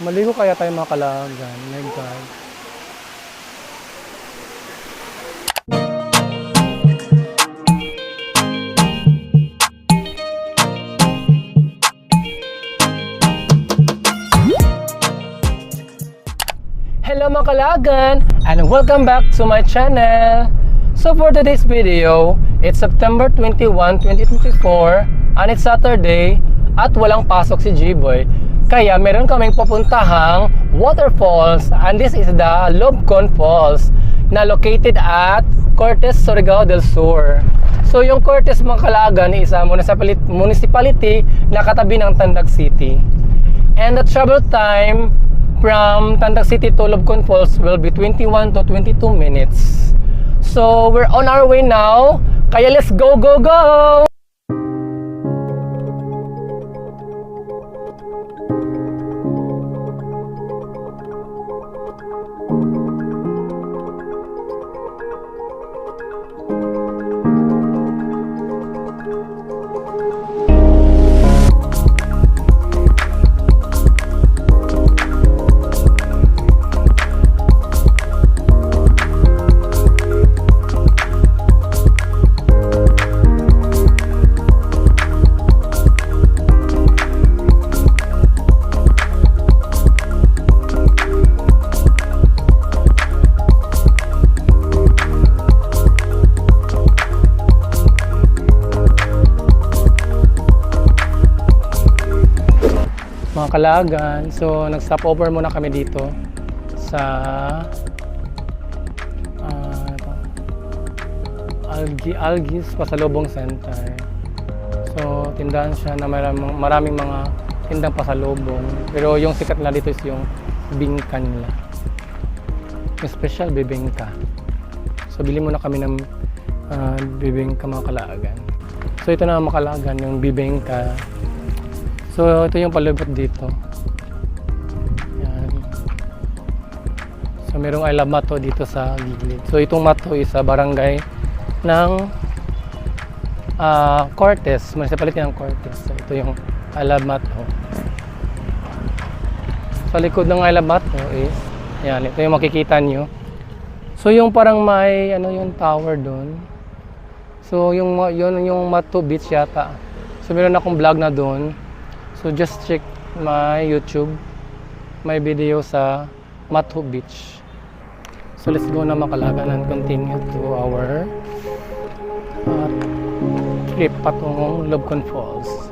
Maligo kaya tayo mga kalagan. My God. Hello mga kalagan, and welcome back to my channel. So for today's video, it's September 21, 2024 and it's Saturday at walang pasok si G-Boy. Kaya meron kaming papuntahang waterfalls, and this is the Lobcon Falls na located at Cortes, Surigao del Sur. So yung Cortes mga kalagan is a municipality na katabi ng Tandag City. And the travel time from Tandag City to Lobcon Falls will be 21 to 22 minutes. So we're on our way now. Kaya let's go, go, go! Mga kalagan, so nag-stop over muna kami dito sa Algis Pasalubong Center. So tindahan siya na maraming mga tindang pasalubong, pero yung sikat na dito is yung bingka nila, yung special bibingka. So bili muna kami ng bibingka mga kalagan. So ito na mga kalagan, yung bibingka. So ito yung palibot dito. Yan. So merong I Love Mato dito sa gilid. So itong Mato is sa barangay ng Cortes, municipality ng Cortes. So ito yung I Love Mato. Sa likod ng I Love Mato is yan, ito yung makikita nyo. So yung parang may ano yung tower doon. So yung Mato Beach yata. So meron akong vlog na doon. So just check my YouTube, my video sa Mato Beach. So let's go na makalagan and continue to our trip patungong Lobcon Falls.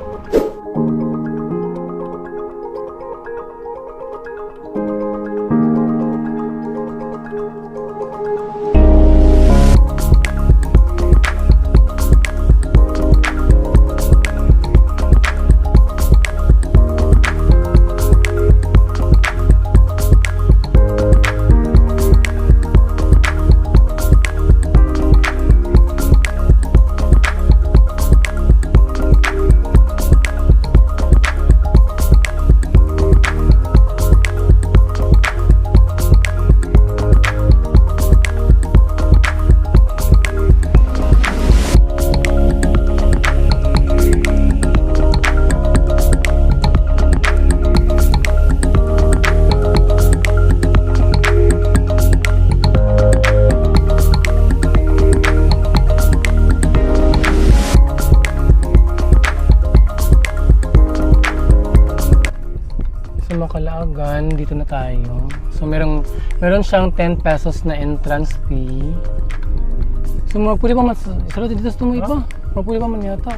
Makalagan, dito na tayo. So meron siyang 10 pesos na entrance fee. So magpuli pa man sarap dito sa tumoy pa. Magpuli pa man yata.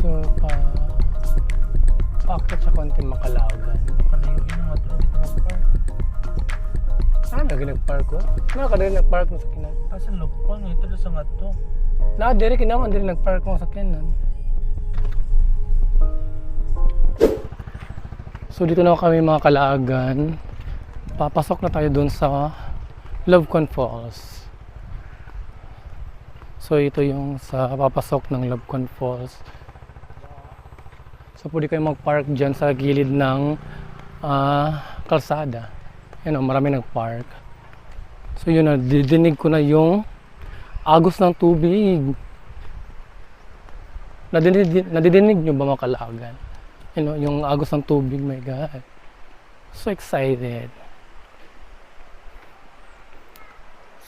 So paakit siya konting Makalagan. Kalayo yun ang matulog dito mag-park. Saan nag-park ko? Nag-park mo sa kinan. Kasan Lobcon, ito doon sa nga to. Dire kinaman dire nag-park mo sa kinan. So dito na kami mga kalagan. Papasok na tayo doon sa Lobcon Falls. So ito yung sa papasok ng Lobcon Falls. So pwede kayo mag-park dyan sa gilid ng kalsada. Yan o, marami nag-park. So yun na, didinig ko na yung Agos ng tubig. Nadidinig nyo ba mga kalagan? Yung agos ng tubig, my God. So excited.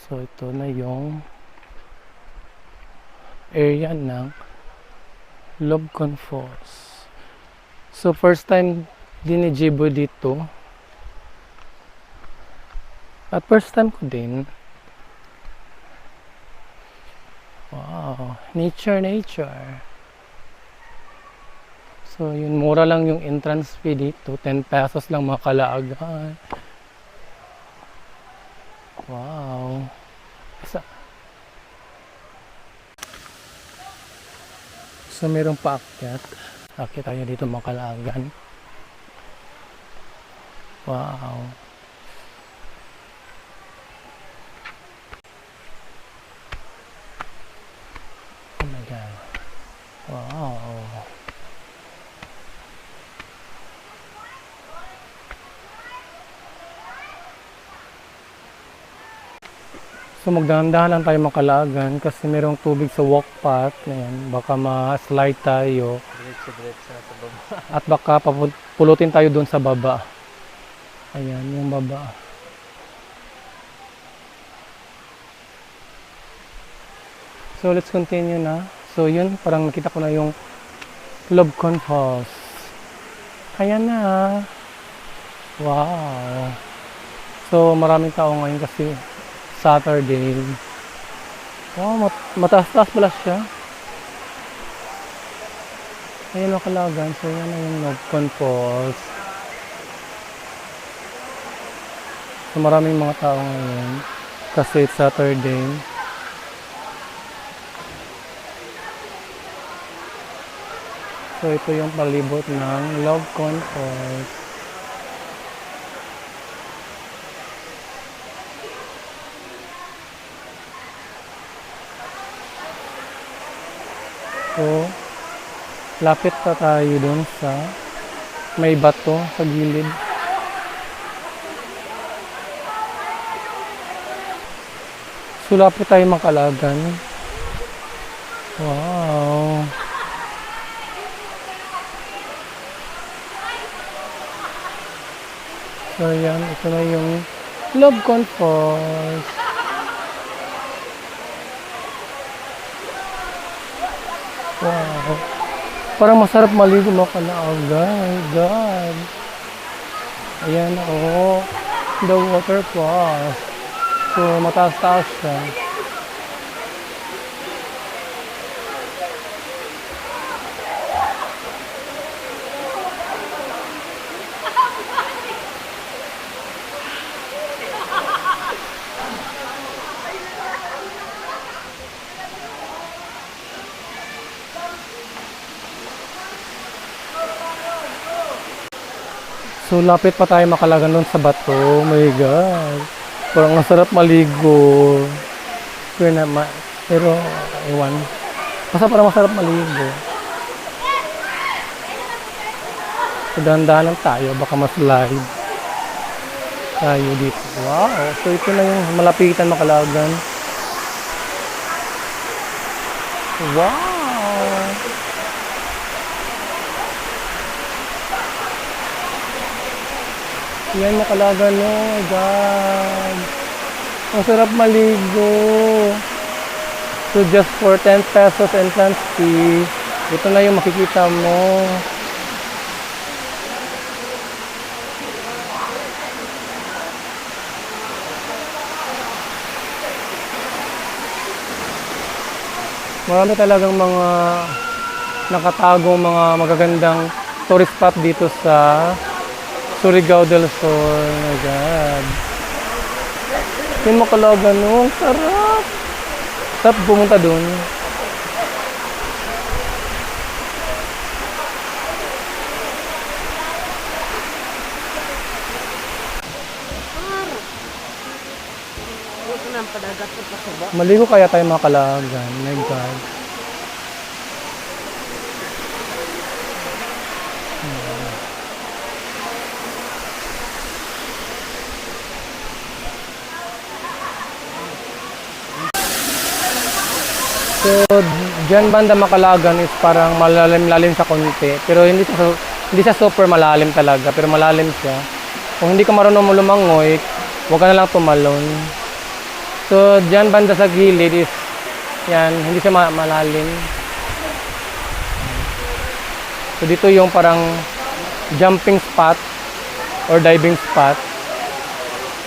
So ito na yung area ng Lobcon Falls. So first time din ni Jibo dito. At first time ko din. Wow, nature. So yun, mura lang yung entrance fee dito, 10 pesos lang mga kalaagan. Wow. So merong paakyat. Akit tayo dito mga kalaagan. Wow. Oh my God. Wow. So magdahan-dahan lang tayo makalagan kasi merong tubig sa walk path na yan. Baka ma-slide tayo Diretso na sa baba. at baka pulutin tayo doon sa baba. Ayan, yung baba. So let's continue na. So yun, parang nakita ko na yung Lobcon Falls. Ayan na. Wow. So maraming tao ngayon kasi Saturday. Wow, mataas-taas pala siya. Ayan ang kalagan. So yan na yung Lobcon Falls. So maraming mga tao ngayon kasi it's Saturday. So ito yung palibot ng Lobcon Falls. So lapit pa tayo dun sa may bato sa gilid. So lapit tayo makalagan. Wow. So yan, ito na yung Lobcon Falls. Wow. Parang masarap maligo mga kalaagan. Oh my God. Ayan o. The waterfalls. So mataas-taas siya. So lapit pa tayo makalagan doon sa bato. Oh my God. Parang masarap maligo. Pero ewan. Basta parang masarap maligo. So dahan-dahan lang tayo. Baka maslide tayo dito. Wow. So ito na yung malapitan makalagan. Wow. Yan makalagan, oh my God. Ang sarap maligo. So just for 10 pesos entrance fee, ito na yung makikita mo. Marami talagang mga nakatagong mga magagandang tourist spot dito sa Surigao del Sur. Oh my God. Yung makalagan, oh, sarap. Sarap pumunta dun. Maligo kaya tayo makalagan. Oh my God. So, dyan banda Makalagan is parang malalim-lalim sa konti. Pero hindi siya super malalim talaga, pero malalim siya. Kung hindi ka marunong lumangoy, huwag ka na lang tumalon. So, dyan banda sa gilid is, yan, hindi siya malalim. So, dito yung parang jumping spot or diving spot.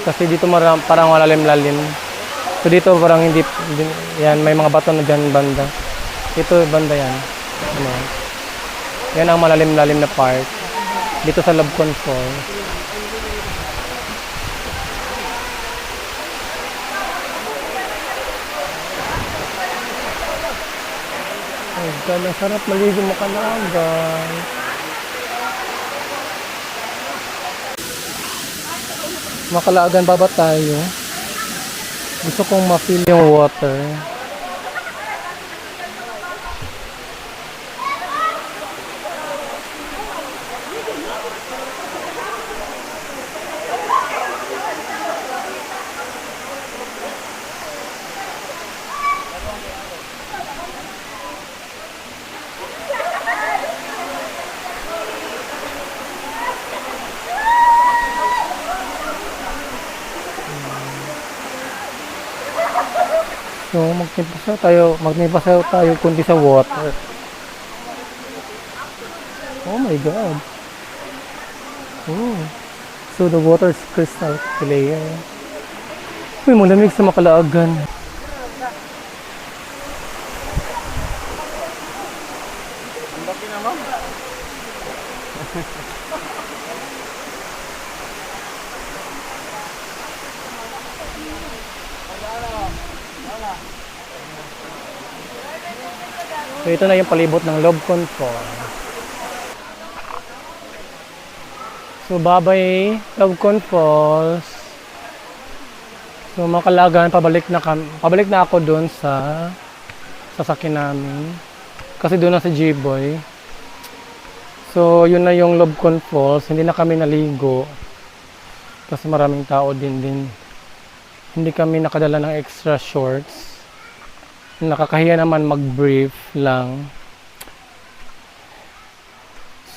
Kasi dito parang malalim-lalim. So, dito parang hindi, yan, may mga bato na dyan banda. Ito, banda yan. Ano, yan ang malalim-lalim na part. Dito sa Lobcon Falls. Oh God, ang sarap maligo Makalagan. Makalagan, baba tayo. Gusto kong ma-feel yung water. So, magnipasayaw tayo kundi sa water. Oh my God. Oh. So, the water is crystal clear. Uy, malamig sa Makalagan. So, ito na yung palibot ng Lobcon Falls. So, babay Lobcon Falls. So, Makalagan, pabalik na ako doon sa sasakyan namin. Kasi doon na si G-Boy. So, yun na yung Lobcon Falls. Hindi na kami naligo. Kasi maraming tao din. Hindi kami nakadala ng extra shorts. Nakakahiya naman mag-brief lang.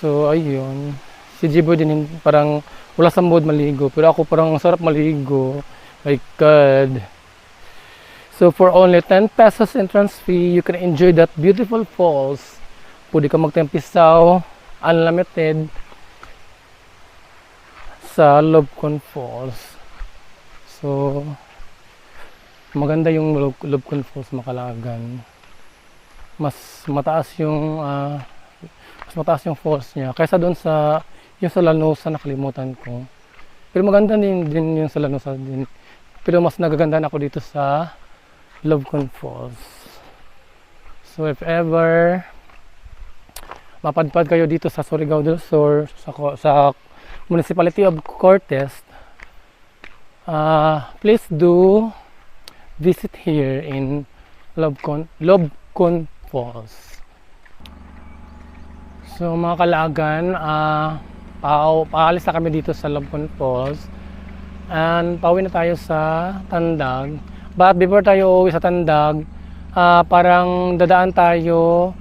So, ayun. Si Jibo din parang wala sa mood maligo. Pero ako parang sarap maligo. My God. So, for only 10 pesos entrance fee, you can enjoy that beautiful falls. Pwede ka magtempisaw, unlimited, sa Lobcon Falls. So, maganda yung Lobcon Falls Makalagan. Mas mataas yung falls niya kaysa doon sa yung sa Lanosa, nakalimutan ko. Pero maganda din yung sa Lanosa din. Pero mas nagagandaan ako dito sa Lobcon Falls. So if ever mapadpad kayo dito sa Surigao del Sur, sa Municipality of Cortes, please do visit here in Lobcon Falls. So mga Kalagan, paalis na kami dito sa Lobcon Falls and pauwi na tayo sa Tandag. But before tayo uwi sa Tandag, parang dadaan tayo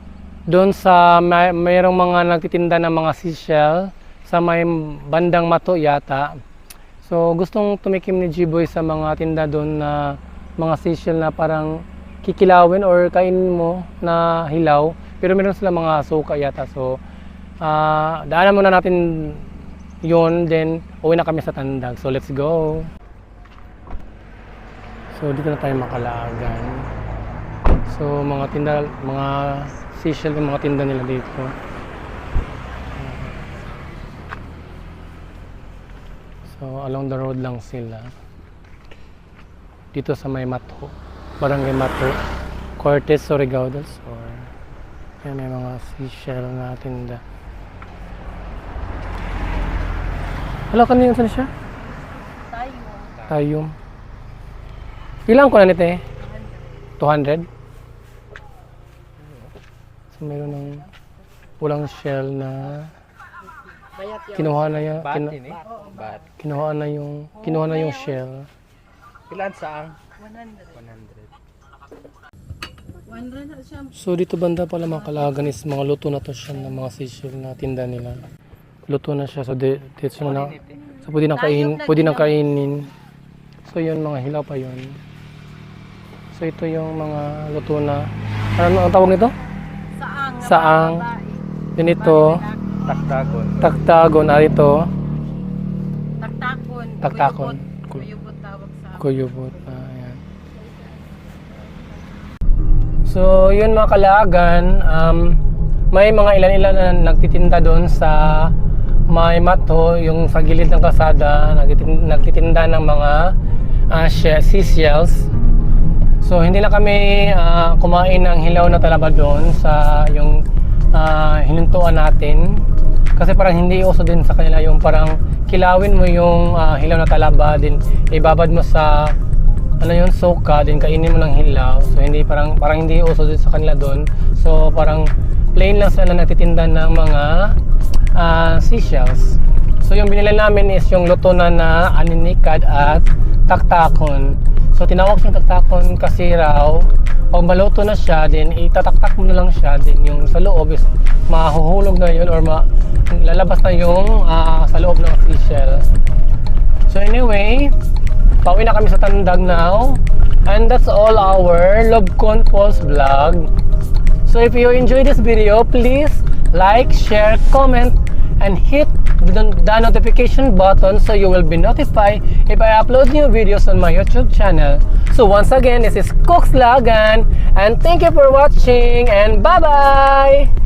doon sa mayroong mga nagtitinda ng mga seashell sa may bandang Mato yata. So gustong tumikim ni G-Boy sa mga tinda doon na mga seashell na parang kikilawin or kainin mo na hilaw, pero meron sila mga suka yata. So daanan muna natin yun, then uwi na kami sa Tandag. So let's go. So dito na tayo Makalagan. So mga tinda, mga seashell, yung mga tinda nila dito. So along the road lang sila. Dito sa may Mato, Barangay Mato, Cortes, Surigao del Sur. Yan, may mga seashell na tinda. Wala ka niyan, saan siya? Tayum. Ilang ko na nito eh? 200? So meron ng pulang shell na kinuha na yung kinuha na yung shell. Ilan saang? 100. So dito banda pala mga kalagan is mga luto na to siya ng mga seashell na tinda nila. Luto na siya so dito na so pwede nang kainin. So yun mga hilaw pa yun. So ito yung mga luto na ano ang tawag nito? Saang. Yun ito. Taktagon. Taktagon na ito. Taktakon. Kuyubot tawag sa Kuyubot. Ayan. So, yun mga kalagan, may mga ilan-ilan na nagtitinda doon sa may mato, yung sa gilid ng kalsada, nagtitinda ng mga seashells. So, hindi na kami kumain ng hilaw na talaba doon sa yung hinuntuan natin. Kasi parang hindi uso din sa kanila yung parang kilawin mo yung hilaw na talaba, din ibabad mo sa ano yun, soka, din kainin mo ng hilaw. So hindi parang hindi uso din sa kanila doon. So parang plain lang sila nagtitinda ng mga seashells. So yung binili namin is yung luto na aninikad at taktakon. So tinawag siyang taktakon kasi raw pag maluto na siya, din itataktak mo na lang siya, din yung sa loob is mahuhulog na yun or lalabas na yung sa loob ng seashell. So anyway, pauwi na kami sa Tandag now. And that's all our Lobcon Falls vlog. So if you enjoyed this video, please like, share, comment, and hit the notification button so you will be notified if I upload new videos on my YouTube channel. So once again, this is Cooks Lagan, and thank you for watching, and bye-bye!